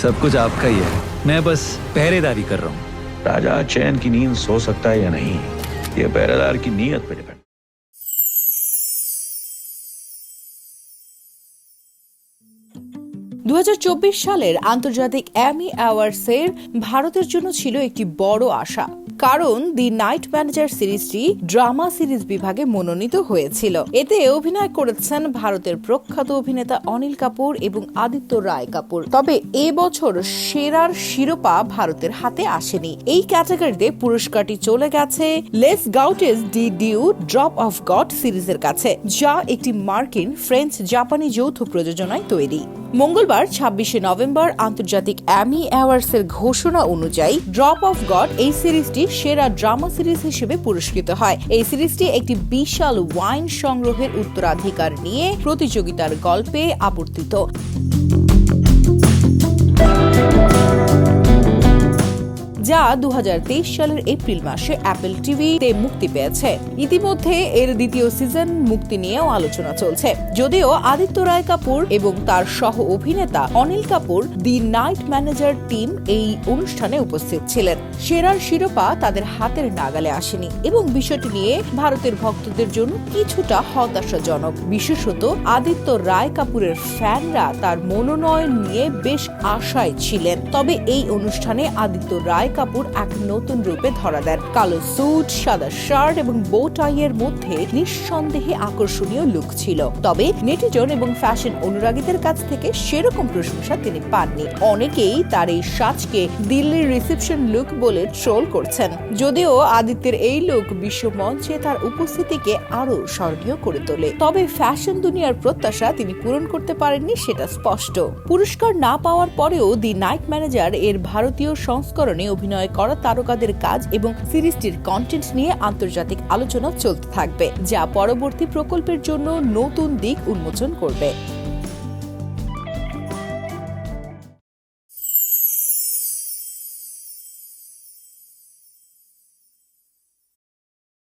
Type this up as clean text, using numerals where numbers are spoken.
सब कुछ आपका ही है, मैं बस पहरेदारी कर रहा हूँ। राजा चैन की नींद सो सकता है या नहीं, ये पहरेदार की नीयत पे डिपेंड। 2024 সালের আন্তর্জাতিক অ্যামি অ্যাওয়ার্ডসের ভারতের জন্য ছিল একটি বড় আশা, কারণ দি নাইট ম্যানেজার সিরিজটি ড্রামা সিরিজ বিভাগে মনোনীত হয়েছিল। এতে অভিনয় করেছেন ভারতের প্রখ্যাত অভিনেতা অনিল কাপুর এবং আদিত্য রায় কাপুর। তবে এবছর সেরার শিরোপা ভারতের হাতে আসেনি। এই ক্যাটাগরিতে পুরস্কারটি চলে গেছে Les Gouttes de Dieu drop of God সিরিজের কাছে, যা একটি মার্কিন ফ্রেঞ্চ জাপানি যৌথ প্রযোজনায় তৈরি। মঙ্গলবার 26শে নভেম্বর আন্তর্জাতিক অ্যামি অ্যাওয়ার্ডসের ঘোষণা অনুযায়ী ড্রপ অফ গড এই সিরিজটি সেরা ড্রামা সিরিজ হিসেবে পুরস্কৃত হয়। এই সিরিজটি একটি বিশাল ওয়াইন সংগ্রহের উত্তরাধিকার নিয়ে প্রতিযোগিতার গল্পে আবর্তিত। যা 2023 সালের এপ্রিল মাসে অ্যাপল টিভিতে মুক্তি পেয়েছে। ইতিমধ্যে এর দ্বিতীয় সিজন মুক্তি নিয়েও আলোচনা চলছে। যদিও আদিত্য রায় কাপুর এবং তার সহ অভিনেতা Anil Kapoor the night manager team এই অনুষ্ঠানে উপস্থিত ছিলেন, সেরার শিরোপা তাদের হাতের নাগালে আসেনি এবং বিষয়টি নিয়ে ভারতের ভক্তদের জন্য কিছুটা হতাশাজনক। বিশেষত আদিত্য রায় কাপুরের ফ্যানরা তার মনোনয়ন নিয়ে বেশ আশায় ছিলেন। তবে এই অনুষ্ঠানে আদিত্য রায় কাপুর এক নতুন রূপে ধরা দেন। কালো স্যুট, সাদা শার্ট এবং বো টাইয়ের মধ্যে নিঃসন্দেহে আকর্ষণীয় লুক ছিল। তবে নেটিজন এবং ফ্যাশন অনুরাগীদের কাছ থেকে সেরকম প্রশংসা তিনি পাননি। অনেকেই তার এই সাজকে দিল্লির রিসেপশন লুক বলে ট্রোল করছেন। যদিও আদিত্যের এই লুক বিশ্ব মঞ্চে তার উপস্থিতিকে আরো স্মরণীয় করে তোলে। তবে ফ্যাশন দুনিয়ার প্রত্যাশা তিনি পূরণ করতে পারেননি, সেটা স্পষ্ট। পুরস্কার না পাওয়ার পরেও দি নাইট ম্যানেজার এর ভারতীয় সংস্করণে অভিনয় করা তারকাদের কাজ এবং সিরিজটির কন্টেন্ট নিয়ে আন্তর্জাতিক আলোচনা চলতে থাকবে, যা পরবর্তী প্রকল্পের জন্য নতুন দিক উন্মোচন করবে।